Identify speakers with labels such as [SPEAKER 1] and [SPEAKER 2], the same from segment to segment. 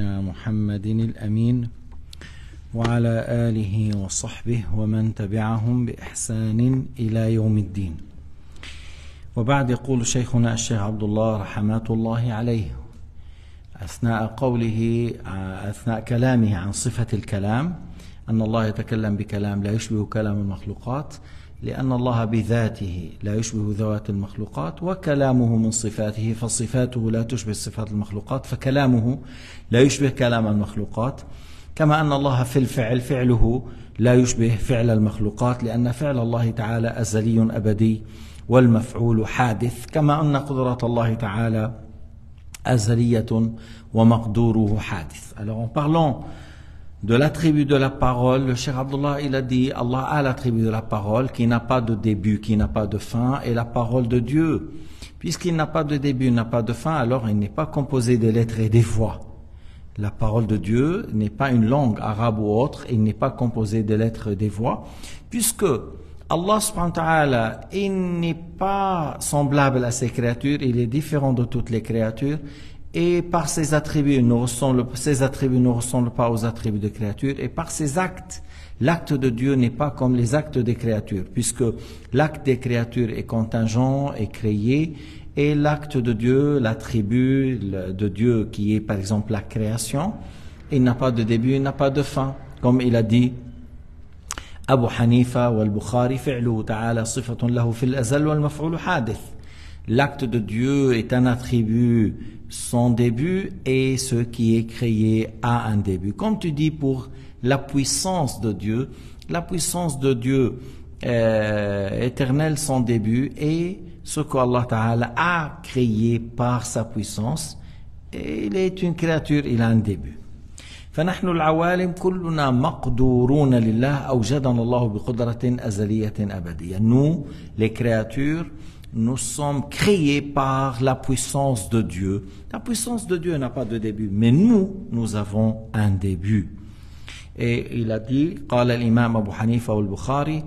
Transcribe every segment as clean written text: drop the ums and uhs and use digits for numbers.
[SPEAKER 1] محمد الأمين وعلى آله وصحبه ومن تبعهم بإحسان إلى يوم الدين. وبعد، يقول شيخنا الشيخ عبد الله رحمات الله عليه أثناء كلامه عن صفة الكلام أن الله يتكلم بكلام لا يشبه كلام المخلوقات، لأن الله بذاته لا يشبه ذوات المخلوقات، وكلامه من صفاته فصفاته لا تشبه صفات المخلوقات، فكلامه لا يشبه كلام المخلوقات. كما أن الله في الفعل فعله لا يشبه فعل المخلوقات، لأن فعل الله تعالى أزلي أبدي والمفعول حادث، كما أن قدرة الله تعالى أزلية ومقدوره حادث. Alors en parlant de l'attribut de la parole, le Cheikh Abdullah il a dit Allah a l'attribut de la parole qui n'a pas de début, qui n'a pas de fin, et la parole de Dieu, puisqu'il n'a pas de début, n'a pas de fin, alors il n'est pas composé des lettres et des voix. La parole de Dieu n'est pas une langue arabe ou autre, il n'est pas composé des lettres et des voix, puisque Allah subhanahu wa ta'ala, il n'est pas semblable à ses créatures, il est différent de toutes les créatures, et par ses attributs, ses attributs ne ressemblent pas aux attributs des créatures, et par ses actes, l'acte de Dieu n'est pas comme les actes des créatures, puisque l'acte des créatures est contingent et créé, et l'acte de Dieu, l'attribut de Dieu qui est par exemple la création, il n'a pas de début, il n'a pas de fin, comme il a dit Abu Hanifa ou al-Bukhari, fi'luhu ta'ala sifatun lahu fil azal wal maf'ulu hadith. L'acte de Dieu est un attribut sans début, et ce qui est créé a un début. Comme tu dis pour la puissance de Dieu éternelle sans début, et ce qu'Allah Ta'ala a créé par sa puissance, et il est une créature, il a un début. فنحن العوالم كلنا مقدورون لله أوجدنا الله بقدرة أزلية أبدية. Nous, les créatures, nous sommes créés par la puissance de Dieu. La puissance de Dieu n'a pas de début, mais nous avons un début. Et il a dit, قال الإمام أبو حنيفة والبخاري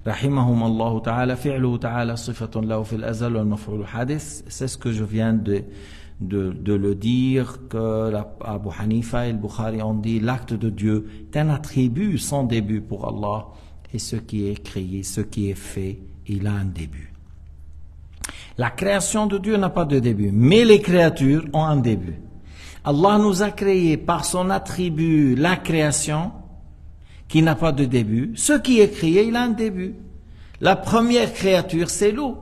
[SPEAKER 1] رحمهم الله تعالى فعله تعالى صفة له في الأزل والمفعول حادث. C'est ce que je viens de le dire, que Abu Hanifa et le Bukhari ont dit l'acte de Dieu est un attribut sans début pour Allah, et ce qui est créé, ce qui est fait, il a un début. La création de Dieu n'a pas de début, mais les créatures ont un début. Allah nous a créés par son attribut, la création, qui n'a pas de début. Ce qui est créé, il a un début. La première créature, c'est l'eau.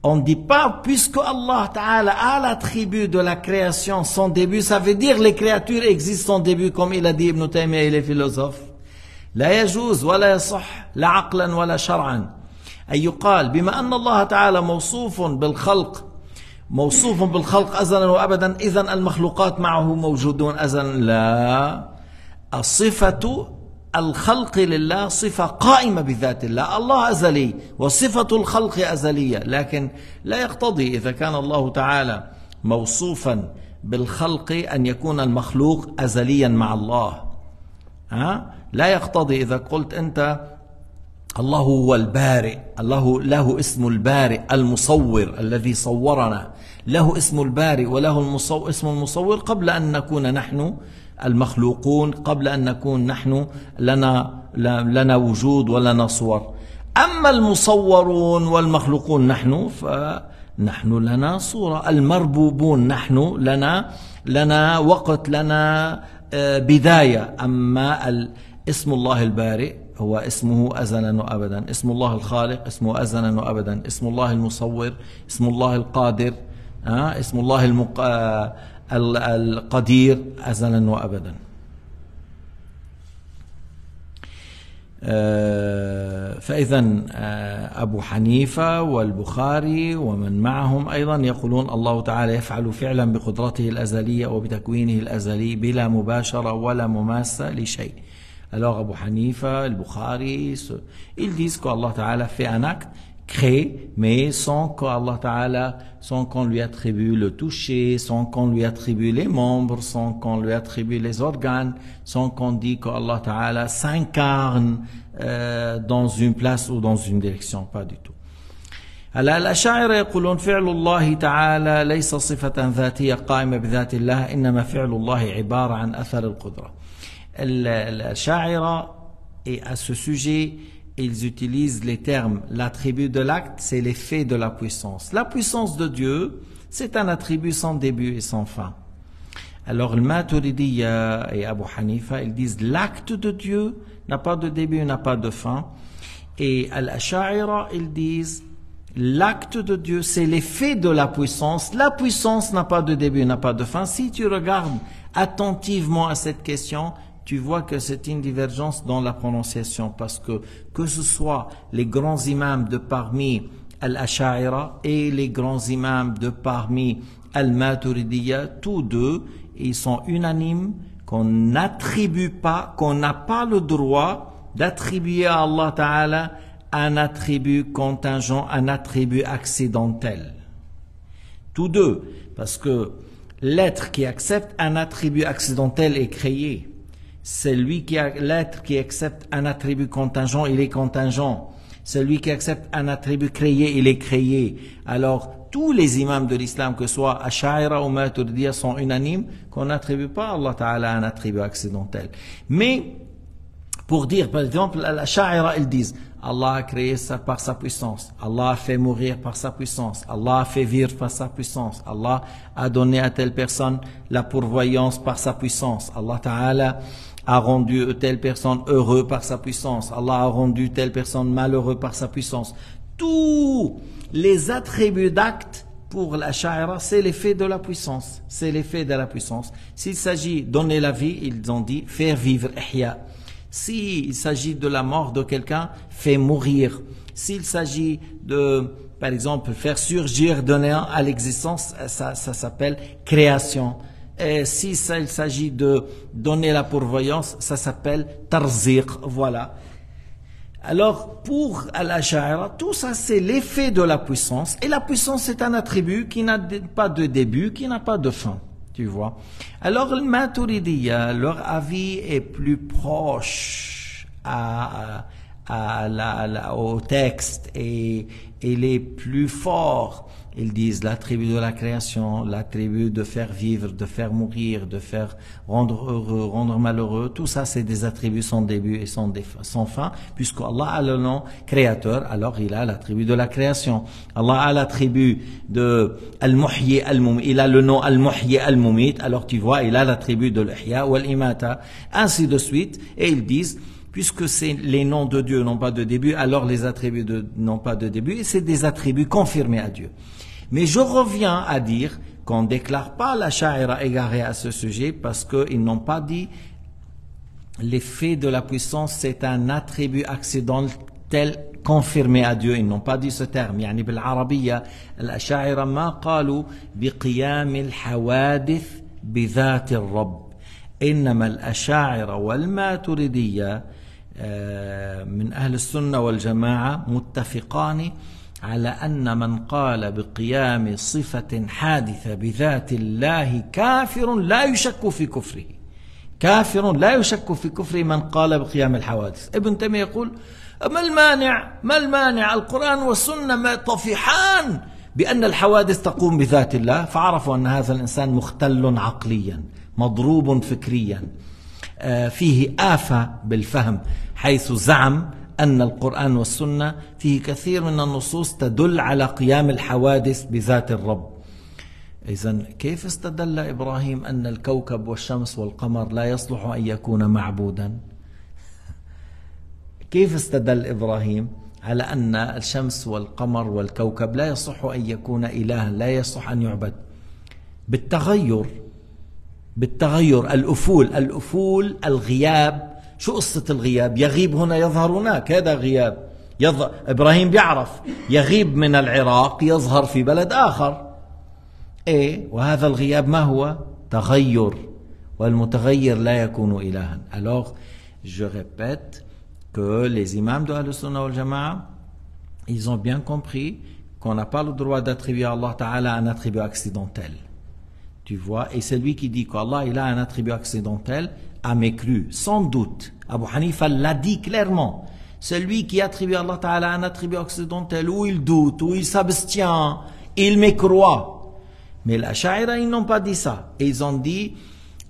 [SPEAKER 1] On ne dit pas, puisque Allah Ta'ala a l'attribut de la création sans début, ça veut dire les créatures existent sans début, comme il a dit Ibn Taymiyyah et les philosophes. لا يجوز ولا يصح لا عقلا ولا شرعا أن يقال بما أن الله تعالى موصوف بالخلق أزلا وأبدا إذن المخلوقات معه موجودون أزلا. لا، الصفة الخلق لله صفة قائمة بذات الله. الله أزلي وصفة الخلق أزلية، لكن لا يقتضي إذا كان الله تعالى موصوفا بالخلق أن يكون المخلوق أزليا مع الله. لا يقتضي إذا قلت أنت الله هو البارئ، الله له اسم البارئ المصور الذي صورنا، له اسم البارئ وله اسم المصور قبل أن نكون نحن المخلوقون، قبل أن نكون نحن لنا وجود ولنا صور. أما المصورون والمخلوقون فنحن لنا صورة، المربوبون نحن لنا وقت، لنا بداية. أما اسم الله البارئ هو اسمه أزلا وأبدا، اسم الله الخالق اسمه أزلا وأبدا، اسم الله المصور اسم الله القادر، اسم الله القدير أزلا وأبدا. فإذا أبو حنيفة والبخاري ومن معهم أيضا يقولون الله تعالى يفعل فعلا بقدرته الأزلية وبتكوينه الأزلي بلا مباشرة ولا مماسة لشيء. Alors Abu Hanifa, le Bukhari, ils disent qu'Allah Ta'ala fait un acte, crée, mais sans qu'on lui attribue le toucher, sans qu'on lui attribue les membres, sans qu'on lui attribue les organes, sans qu'on dise qu'Allah Ta'ala s'incarne dans une place ou dans une direction, pas du tout. هلا الأشاعرة يقولون فعل الله تعالى ليس صفة ذاتية قائمة بذات الله، إنما فعل الله عبارة عن أثر القدرة. الأشاعرة et à ce sujet ils utilisent les termes l'attribut de l'acte, c'est l'effet de la puissance. La puissance de Dieu, c'est un attribut sans début et sans fin. Alors le Maturidiyya et Abu Hanifa, ils disent l'acte de Dieu n'a pas de début, n'a pas de fin. Et Al-Asha'ira, ils disent l'acte de Dieu, c'est l'effet de la puissance. La puissance n'a pas de début, n'a pas de fin. Si tu regardes attentivement à cette question, tu vois que c'est une divergence dans la prononciation, parce que ce soit les grands imams de parmi Al-Asha'ira et les grands imams de parmi Al-Maturidiyya, tous deux, ils sont unanimes qu'on n'attribue pas, qu'on n'a pas le droit d'attribuer à Allah Ta'ala un attribut contingent, un attribut accidentel. Tous deux, parce que l'être qui accepte un attribut accidentel est créé. L'être qui accepte un attribut contingent, il est contingent. Celui qui accepte un attribut créé, il est créé. Alors, tous les imams de l'islam, que ce soit Ash'aira ou Maturidiyya, sont unanimes qu'on n'attribue pas à Allah Ta'ala un attribut accidentel. Mais, pour dire, par exemple, Ash'aira, ils disent, Allah a créé ça par sa puissance. Allah a fait mourir par sa puissance. Allah a fait vivre par sa puissance. Allah a donné à telle personne la pourvoyance par sa puissance. Allah Ta'ala a rendu telle personne heureux par sa puissance. Allah a rendu telle personne malheureux par sa puissance. Tous les attributs d'actes pour l'Ash'aira, c'est l'effet de la puissance. C'est l'effet de la puissance. S'il s'agit de donner la vie, ils ont dit faire vivre, ihya. S'il s'agit de la mort de quelqu'un, fait mourir. S'il s'agit de, par exemple, faire surgir de néant à l'existence, ça s'appelle création. Et si il s'agit de donner la pourvoyance, ça s'appelle tarziq. Voilà. Alors, pour Al-Ash'aira, tout ça, c'est l'effet de la puissance. Et la puissance, c'est un attribut qui n'a pas de début, qui n'a pas de fin. Tu vois. Alors, le Maturidiyya, leur avis est plus proche au texte et il est plus fort. Ils disent l'attribut de la création, l'attribut de faire vivre, de faire mourir, de faire rendre heureux, rendre malheureux. Tout ça, c'est des attributs sans début et sans fin, puisque Allah a le nom créateur, alors il a l'attribut de la création. Allah a l'attribut de Al-Muhyi Al-Mumit, il a le nom Al-Muhyi Al-Mumit, alors tu vois, il a l'attribut de l'Ihya ou Al-Imata, ainsi de suite, et ils disent, puisque les noms de Dieu n'ont pas de début, alors les attributs n'ont pas de début, et c'est des attributs confirmés à Dieu. Mais je reviens à dire qu'on ne déclare pas l'Ash'aira égaré à ce sujet parce qu'ils n'ont pas dit l'effet de la puissance c'est un attribut accidentel confirmé à Dieu. Ils n'ont pas dit ce terme. يعني بالعربية الأشاعرة ما قالوا بقيام الحوادث بذات الرب. إنما الأشاعرة والماتريدية من أهل السنة والجماعة متفقان على أن من قال بقيام صفة حادثة بذات الله كافر لا يشك في كفره. كافر لا يشك في كفره من قال بقيام الحوادث. ابن تيمية يقول ما المانع القرآن والسنة طفحان بأن الحوادث تقوم بذات الله، فعرفوا أن هذا الإنسان مختل عقليا مضروب فكريا فيه آفة بالفهم، حيث زعم أن القرآن والسنة فيه كثير من النصوص تدل على قيام الحوادث بذات الرب. إذن كيف استدل إبراهيم أن الكوكب والشمس والقمر لا يصلح أن يكون معبودا؟ كيف استدل إبراهيم على أن الشمس والقمر والكوكب لا يصح أن يكون إلها، لا يصح أن يعبد؟ بالتغير الأفول الغياب. شو قصة الغياب؟ يغيب هنا يظهر هناك، هذا غياب. إبراهيم بيعرف يغيب من العراق يظهر في بلد آخر. وهذا الغياب ما هو؟ تغير، والمتغير لا يكون إلها. Alors, je répète que les imams de Ahl-Sunnah wal Jama'a, ils ont bien compris qu'on n'a pas le droit d'attribuer à Allah Ta'ala un attribut accidentel. Tu vois, et celui qui dit qu'Allah il a un attribut accidentel a mécru, sans doute. Abu Hanifa l'a dit clairement. Celui qui attribue à Allah Ta'ala un attribut accidentel, où il doute, où il s'abstient, il mécroit. Mais les Ash'ari, ils n'ont pas dit ça. Et ils ont dit,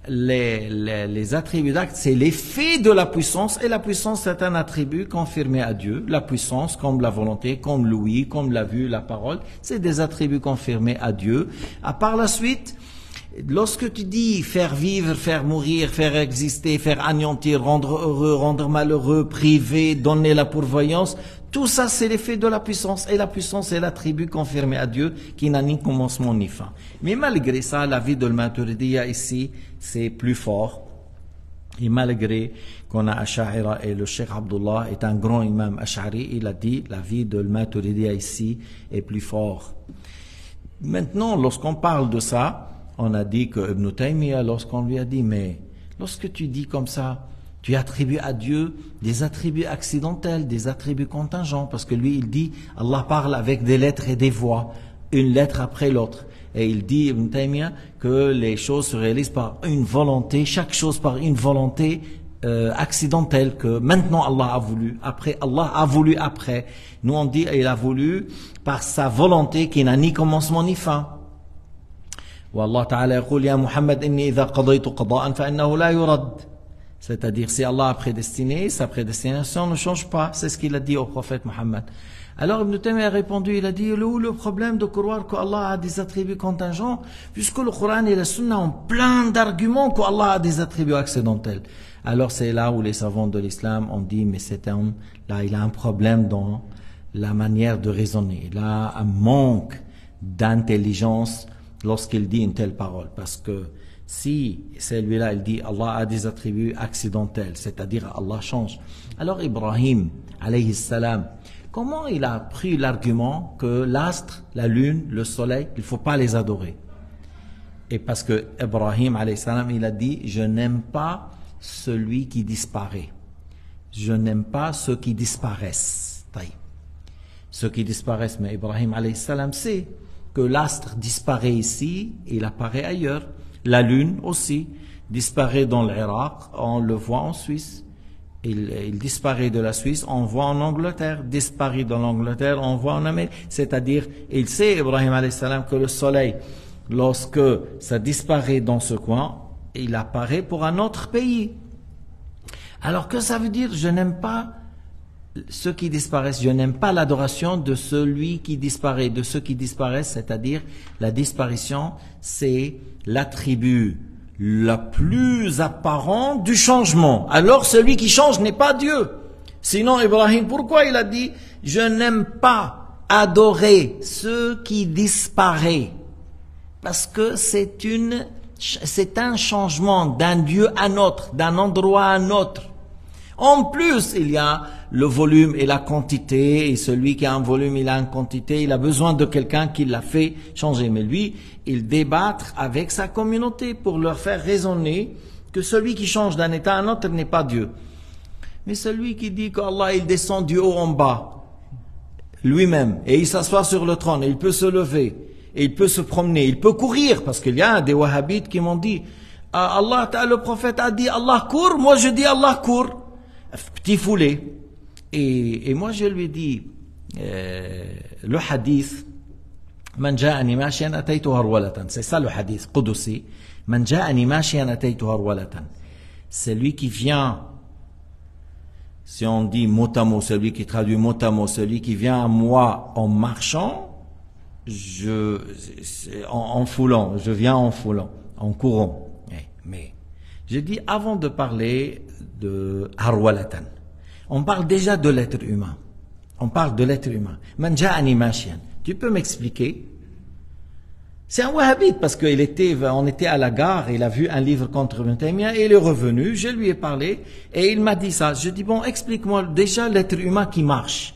[SPEAKER 1] les attributs d'acte, c'est l'effet de la puissance, et la puissance, c'est un attribut confirmé à Dieu. La puissance, comme la volonté, comme l'ouïe, comme la vue, la parole, c'est des attributs confirmés à Dieu. Par la suite, lorsque tu dis faire vivre, faire mourir, faire exister, faire anéantir, rendre heureux, rendre malheureux, priver, donner la pourvoyance, tout ça c'est l'effet de la puissance. Et la puissance est l'attribut confirmé à Dieu qui n'a ni commencement ni fin. Mais malgré ça, la vie de l'Maturidiyya ici, c'est plus fort. Et malgré qu'on a Ash'ari et le Cheikh Abdullah est un grand imam Ash'ari, il a dit la vie de l'Maturidiyya ici est plus fort. Maintenant, lorsqu'on parle de ça, on a dit que Ibn Taymiyyah, lorsqu'on lui a dit, mais lorsque tu dis comme ça, tu attribues à Dieu des attributs accidentels, des attributs contingents, parce que lui, il dit, Allah parle avec des lettres et des voix, une lettre après l'autre. Et il dit, Ibn Taymiyyah, que les choses se réalisent par une volonté, chaque chose par une volonté accidentelle, que maintenant Allah a voulu, après Allah a voulu après. Nous on dit, il a voulu par sa volonté qui n'a ni commencement ni fin. والله تعالى يقول يا محمد إني إذا قضيت قضاء فإنه لا يرد. C'est-à-dire, si Allah a prédestiné, sa prédestination ne change pas. C'est ce qu'il a dit au prophète Mohammed. Alors Ibn Taymiyyah a répondu, il a dit, où le problème de croire qu'Allah a des attributs contingents, puisque le Coran et la Sunna ont plein d'arguments qu'Allah a des attributs accidentels. Alors c'est là où les savants de l'islam ont dit, mais cet homme, là, il a un problème dans la manière de raisonner. Il a un manque d'intelligence lorsqu'il dit une telle parole, parce que si celui-là il dit Allah a des attributs accidentels, c'est-à-dire Allah change, alors Ibrahim alayhi salam, comment il a pris l'argument que l'astre, la lune, le soleil, il ne faut pas les adorer? Et parce que Ibrahim alayhi salam, il a dit, je n'aime pas celui qui disparaît, je n'aime pas ceux qui disparaissent. Ceux qui disparaissent, mais Ibrahim alayhi salam sait que l'astre disparaît ici, il apparaît ailleurs. La lune aussi disparaît dans l'Irak, on le voit en Suisse. Il disparaît de la Suisse, on voit en Angleterre. Disparaît dans l'Angleterre, on voit en Amérique. C'est-à-dire, il sait, Ibrahim alayhi salam, que le soleil, lorsque ça disparaît dans ce coin, il apparaît pour un autre pays. Alors que ça veut dire, je n'aime pas ceux qui disparaissent, je n'aime pas l'adoration de celui qui disparaît, de ceux qui disparaissent, c'est-à-dire la disparition, c'est l'attribut le plus apparent du changement. Alors celui qui change n'est pas Dieu. Sinon Ibrahim, pourquoi il a dit « Je n'aime pas adorer ceux qui disparaissent » Parce que c'est un changement d'un lieu à un autre, d'un endroit à un autre. En plus, il y a le volume et la quantité, et celui qui a un volume, il a une quantité, il a besoin de quelqu'un qui l'a fait changer. Mais lui, il débat avec sa communauté pour leur faire raisonner que celui qui change d'un état à un autre n'est pas Dieu. Mais celui qui dit qu'Allah, il descend du haut en bas, lui-même, et il s'assoit sur le trône, et il peut se lever, et il peut se promener, il peut courir, parce qu'il y a des wahhabites qui m'ont dit, Allah, le prophète a dit Allah court, moi je dis Allah court. Petit foulé. Et moi je lui dis le hadith Man ja'ani mashiyan ataytuhu harwalatan, c'est ça le hadith qudusi. Man ja'ani mashiyan ataytuhu harwalatan, celui qui vient, si on dit mot à mot, celui qui traduit mot à mot, celui qui vient à moi en marchant, en foulant, je viens en foulant, en courant. Mais j'ai dit, avant de parler de harwalatan, on parle déjà de l'être humain. On parle de l'être humain. Man ja'ani mashiyan. Tu peux m'expliquer? C'est un wahhabite parce on était à la gare, il a vu un livre contre Ibn Taymiyyah et il est revenu, je lui ai parlé et il m'a dit ça. Je dis bon, explique-moi déjà l'être humain qui marche.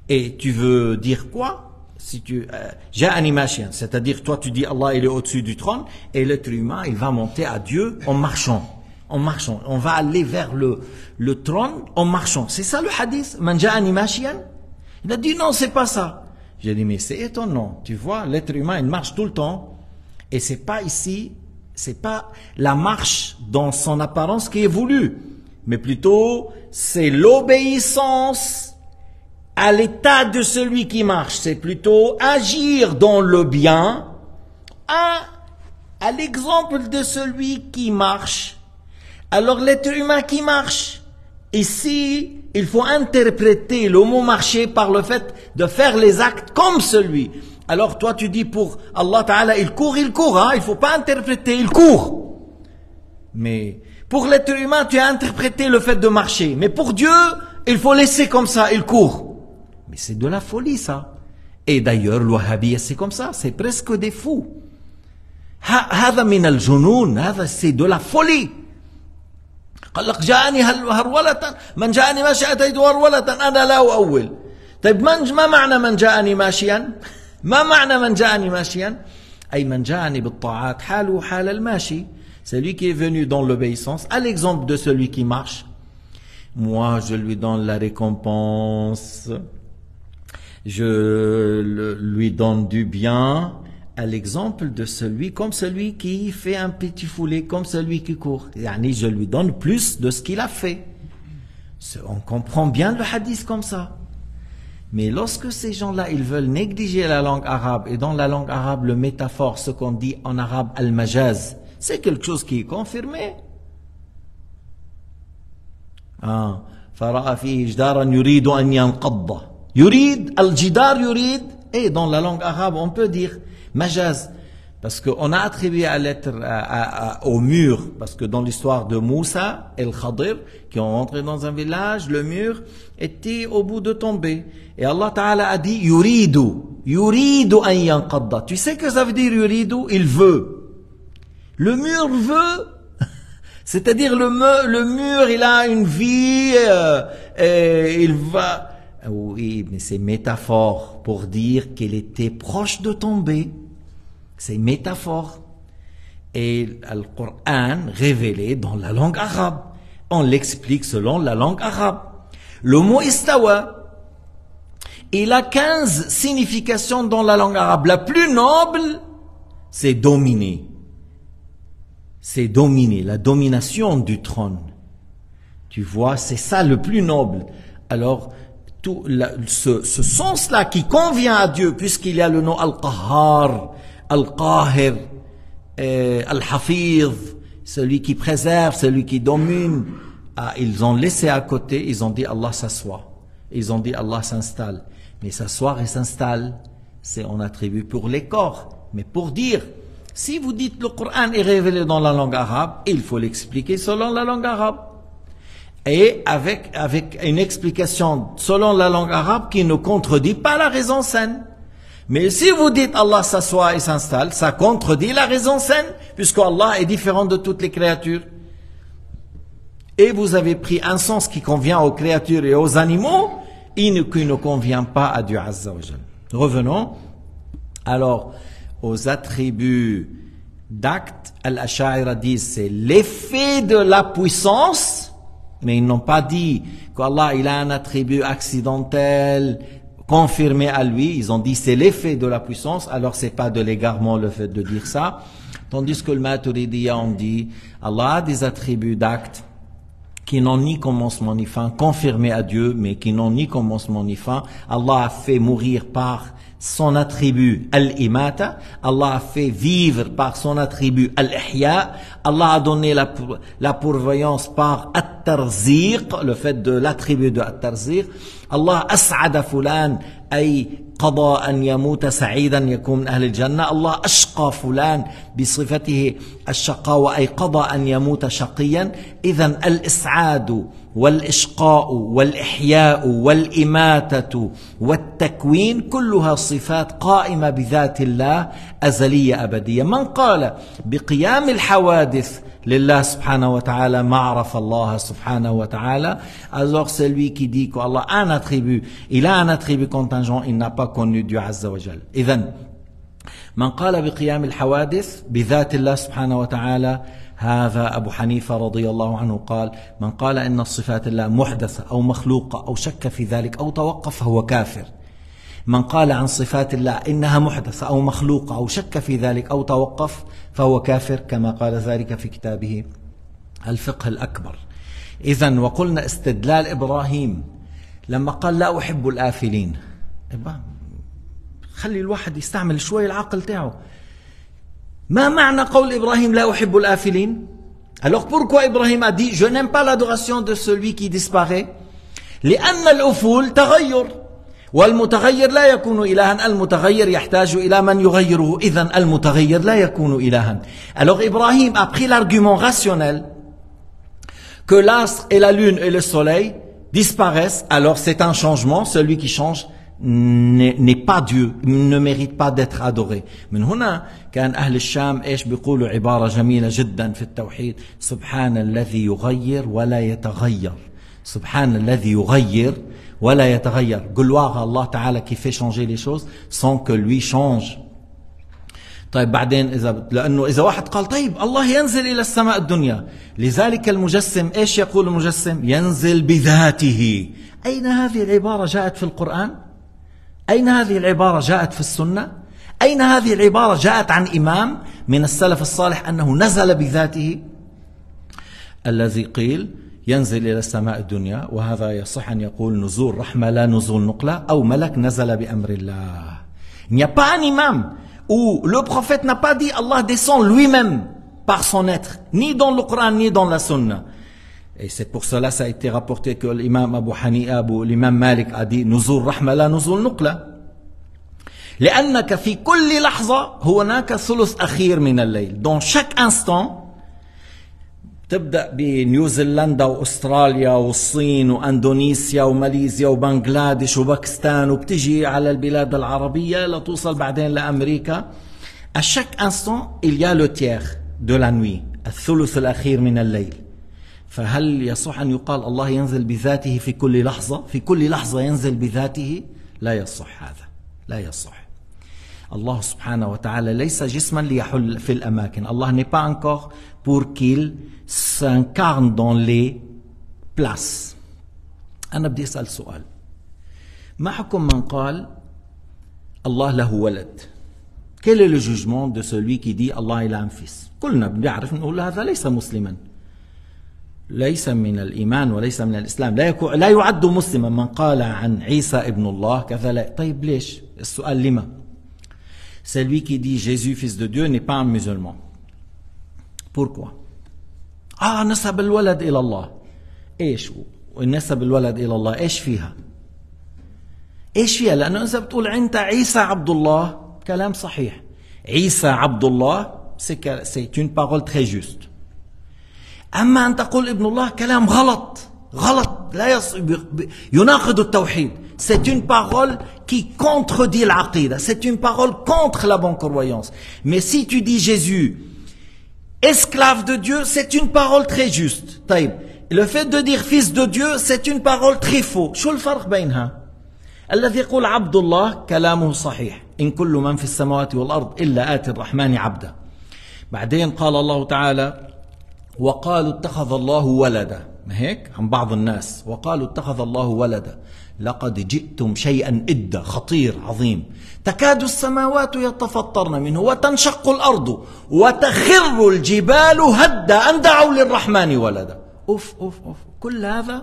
[SPEAKER 1] Et tu veux dire quoi? Si tu ja'ani mashiyan, c'est-à-dire toi tu dis Allah il est au-dessus du trône et l'être humain il va monter à Dieu en marchant. En marchant, on va aller vers le trône en marchant. C'est ça le hadith, man ja'ani mashiyan. Il a dit non, c'est pas ça. J'ai dit mais c'est étonnant. Tu vois, l'être humain il marche tout le temps et c'est pas ici, c'est pas la marche dans son apparence qui est voulue. mais plutôt c'est l'obéissance à l'état de celui qui marche. C'est plutôt agir dans le bien à l'exemple de celui qui marche. Alors l'être humain qui marche, ici, il faut interpréter le mot marcher par le fait de faire les actes comme celui. Alors toi tu dis pour Allah Ta'ala, il court, hein, il faut pas interpréter, il court. Mais pour l'être humain, tu as interprété le fait de marcher. Mais pour Dieu, il faut laisser comme ça, il court. Mais c'est de la folie ça. Et d'ailleurs, le wahhabiyya c'est comme ça, c'est presque des fous. هذا من الجنون, هذا c'est de la folie. قال لك جاءني هرولة من جاءني ماشيا أتيته هرولة أنا لا أؤول. طيب ما معنى من جاءني ماشيا؟ ما معنى من جاءني ماشيا؟ أي من جاءني بالطاعات حاله حال الماشي. Celui qui est venu dans l'obéissance, à l'exemple de celui qui marche, moi je lui donne la récompense, je lui donne du bien, à l'exemple de celui, comme celui qui fait un petit foulé, comme celui qui court. Yani, je lui donne plus de ce qu'il a fait. On comprend bien le hadith comme ça. Mais lorsque ces gens-là, ils veulent négliger la langue arabe, et dans la langue arabe, le métaphore, ce qu'on dit en arabe, al-majaz, c'est quelque chose qui est confirmé. فرأى فيه جدارا يريد أن ينقض. يريد الجدار يريد. Et dans la langue arabe, on peut dire majaz, parce qu'on a attribué à l'être au mur, parce que dans l'histoire de Moussa et Khadir, qui ont rentré dans un village, le mur était au bout de tomber. Et Allah Ta'ala a dit yuridu an yanqadda. Tu sais que ça veut dire yuridu? Il veut. Le mur veut, c'est-à-dire le mur, il a une vie, et il va. Oui, mais c'est métaphore pour dire qu'il était proche de tomber. C'est métaphore. Et le Coran révélé dans la langue arabe. On l'explique selon la langue arabe. Le mot istawa, il a 15 significations dans la langue arabe. La plus noble, c'est dominer. C'est dominer, la domination du trône. Tu vois, c'est ça le plus noble. Alors, ce sens-là qui convient à Dieu, puisqu'il y a le nom Al-Qahhar, Al-Qahir, Al-Hafiz, celui qui préserve, celui qui domine, ils ont laissé à côté, ils ont dit Allah s'assoit. Ils ont dit Allah s'installe. Mais s'asseoir et s'installe, c'est on attribue pour les corps. Mais pour dire, si vous dites le Coran est révélé dans la langue arabe, il faut l'expliquer selon la langue arabe. Et avec une explication selon la langue arabe qui ne contredit pas la raison saine. Mais si vous dites Allah s'assoit et s'installe, ça contredit la raison saine, puisque Allah est différent de toutes les créatures. Et vous avez pris un sens qui convient aux créatures et aux animaux, qui ne convient pas à Dieu Azza wa Jal. Revenons alors aux attributs d'actes. Al-Ash'ari disent c'est l'effet de la puissance, mais ils n'ont pas dit qu'Allah il a un attribut accidentel confirmé à lui. Ils ont dit c'est l'effet de la puissance. Alors c'est pas de l'égarement le fait de dire ça. Tandis que le Maturidiyya on dit Allah a des attributs d'actes qui n'ont ni commencement ni fin, confirmés à Dieu, mais qui n'ont ni commencement ni fin. Allah a fait mourir par son attribut al-imata, Allah a fait vivre par son attribut al-ihya, Allah a donné la pourvoyance par at-tarziq, le fait de l'attribut de at-tarziq. Allah as'ada fulan ay قضى أن يموت سعيدا يكون من أهل الجنة. الله أشقى فلان بصفته الشقاوة أي قضى أن يموت شقيا. إذن الإسعاد والإشقاء والإحياء والإماتة والتكوين كلها صفات قائمة بذات الله أزلية أبدية. من قال بقيام الحوادث لله سبحانه وتعالى ما عرف الله سبحانه وتعالى. Alors celui qui dit qu'Allah a un attribut, il a un attribut contingent, il n'a pas connu Dieu عز وجل. إذن من قال بقيام الحوادث بذات الله سبحانه وتعالى هذا أبو حنيفة رضي الله عنه قال من قال إن الصفات الله محدثة أو مخلوقة أو شك في ذلك أو توقف فهو كافر. من قال عن صفات الله إنها محدثة أو مخلوقة أو شك في ذلك أو توقف فهو كافر كما قال ذلك في كتابه الفقه الأكبر. إذن وقلنا استدلال إبراهيم لما قال لا أحب الآفلين، خلي الواحد يستعمل شوي العقل تاعه. ما معنى قول إبراهيم لا أحب الآفلين؟ Alors pourquoi Ibrahim a dit je n'aime pas l'adoration de celui qui disparaît؟ لأن الأفول تغير، والمتغير لا يكون إلها، المتغير يحتاج إلى من يغيره، إذن المتغير لا يكون إلها. Alors Ibrahim a pris l'argument rationnel que l'astre et la lune et le soleil disparaissent, alors c'est un changement, celui qui change n'est pas Dieu, ne mérite pas d'être adoré. من هنا كان أهل الشام إيش بيقولوا عبارة جميلة جدا في التوحيد: سبحان الذي يغير ولا يتغير. سبحان الذي يغير ولا يتغير. Gloire à Allah Ta'ala qui fait changer les choses sans que lui change. طيب بعدين لأنه إذا واحد قال طيب الله ينزل إلى السماء الدنيا، لذلك المجسم إيش يقول المجسم؟ ينزل بذاته. أين هذه العبارة جاءت في القرآن؟ أين هذه العبارة جاءت في السنة؟ أين هذه العبارة جاءت عن إمام من السلف الصالح أنه نزل بذاته؟ الذي قيل ينزل إلى السماء الدنيا، وهذا يصح أن يقول نزول رحمة لا نزول نقلة، أو ملك نزل بأمر الله. Il n'y a pas un imam où le prophète n'a pas dit Allah descend lui-même par son être, ni dans le Coran ni dans la Sunna. Et c'est pour cela ça a été rapporté que l'imam Abu Hanifa ou l'imam Malik a dit نزول رحمة لا نزول نقلة. لأنك في كل لحظة هناك ثلث أخير من الليل. Dans chaque instant تبدأ بنيوزيلندا وأستراليا والصين وأندونيسيا وماليزيا وبنغلاديش وباكستان وبتجي على البلاد العربية لتوصل بعدين لأمريكا. À chaque instant il y a le tiers de la nuit، الثلث الأخير من الليل. فهل يصح أن يقال الله ينزل بذاته في كل لحظة؟ في كل لحظة ينزل بذاته؟ لا يصح هذا، لا يصح. الله سبحانه وتعالى ليس جسما ليحل في الأماكن. الله n'est pas encore pour qu'il s'incarne dans les places. أنا بدي أسأل سؤال: ما حكم من قال الله له ولد؟ Quel est le jugement de celui qui dit Allah il a un fils؟ كلنا بنعرف نقول هذا ليس مسلما، ليس من الإيمان وليس من الإسلام، لا يعد مسلما من قال عن عيسى ابن الله كذا. لا. طيب ليش؟ السؤال لما؟ Celui qui dit Jésus fils de Dieu n'est pas un musulman. Pourquoi؟ نسب الولد إلى الله. إيش ونسب الولد إلى الله إيش فيها؟ إيش فيها؟ لأنه إذا بتقول أنت عيسى عبد الله كلام صحيح. عيسى عبد الله c'est une parole très juste. أما أن تقول ابن الله كلام غلط، لا يناقض التوحيد. C'est une parole qui contredit l'aqida. C'est une parole contre la bonne croyance. Mais si tu dis Jésus esclave de Dieu, c'est une parole très juste. طيب le fait de dire fils de Dieu, c'est une parole très faux. شو الفرق بينها؟ الذي يقول عبد الله كلامه صحيح، إن كل من في السماوات والأرض إلا آتي الرحمن عبدا. بعدين قال الله تعالى وقالوا اتخذ الله ولدا، ما هيك عن بعض الناس، وقالوا اتخذ الله ولدا لقد جئتم شيئا إدا، خطير عظيم. تكاد السماوات يتفطرن منه وتنشق الأرض وتخر الجبال هدا أن دعوا للرحمن ولدا. أوف أوف أوف، كل هذا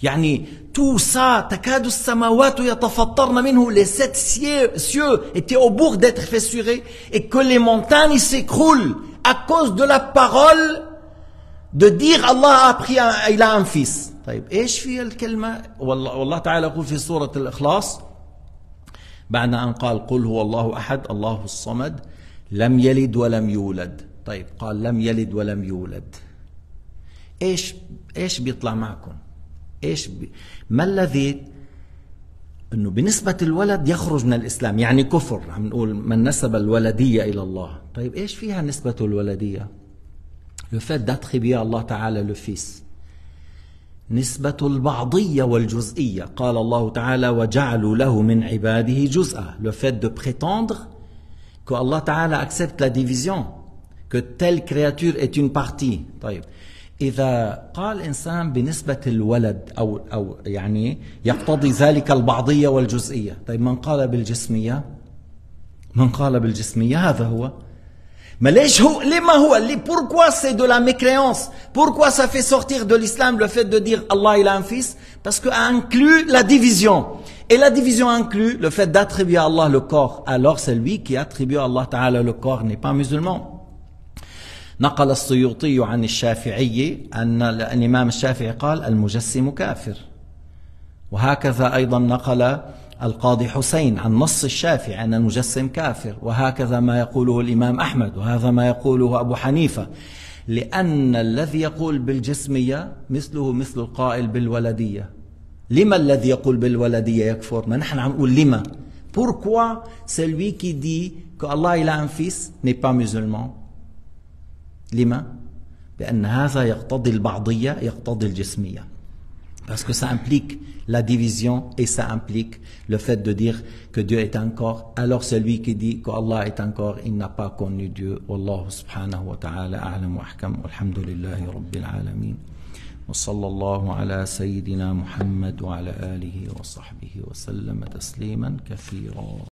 [SPEAKER 1] يعني tout ça، تكاد السماوات يتفطرن منه، les sept cieux étaient au bord d'être fissurés et que les montagnes s'écroulent à cause de la parole de dire Allah a pris il a un fils. طيب ايش في الكلمة؟ والله تعالى يقول في سورة الإخلاص بعد أن قال قل هو الله أحد الله الصمد لم يلد ولم يولد. طيب قال لم يلد ولم يولد، ايش بيطلع معكم؟ ما الذي انه بنسبة الولد يخرج من الإسلام، يعني كفر. عم نقول من نسب الولدية إلى الله. طيب ايش فيها نسبة الولدية؟ le fait d'attribuer Allah Ta'ala le fils. نسبة البعضية والجزئية. قال الله تعالى وجعلوا له من عباده جزءا. le fait de prétendre que Allah Ta'ala accepte la division, que telle créature est une partie. طيب إذا قال إنسان بنسبة الولد أو يعني يقتضي ذلك البعضية والجزئية. طيب من قال بالجسمية هذا هو. Mais pourquoi c'est de la mécréance? Pourquoi ça fait sortir de l'islam le fait de dire Allah il a un fils? Parce que ça inclut la division. Et la division inclut le fait d'attribuer à Allah le corps. Alors celui qui attribue à Allah Ta'ala le corps n'est pas musulman. نقل السيوطي عن الشافعي أن الإمام الشافعي قال المجسم كافر. وهكذا أيضا نقل القاضي حسين عن نص الشافعي أن المجسم كافر. وهكذا ما يقوله الإمام أحمد، وهذا ما يقوله أبو حنيفة، لأن الذي يقول بالجسمية مثله مثل القائل بالولدية. لما الذي يقول بالولدية يكفر؟ ما نحن عم نقول لما. Pourquoi celui qui dit que Allah il a un fils n'est pas musulman? لما؟ بأن هذا يقتضي البعضية يقتضي الجسمية. Parce que ça implique la division et ça implique le fait de dire que Dieu est un corps. Alors celui qui dit qu'Allah est un corps, il n'a pas connu Dieu. Wallahu subhanahu wa ta'ala a'lam wa ahkam. Walhamdulillahi rabbil alamin. وصلى الله على سيدنا محمد وعلى آله وصحبه وسلم تسليما كثيرا.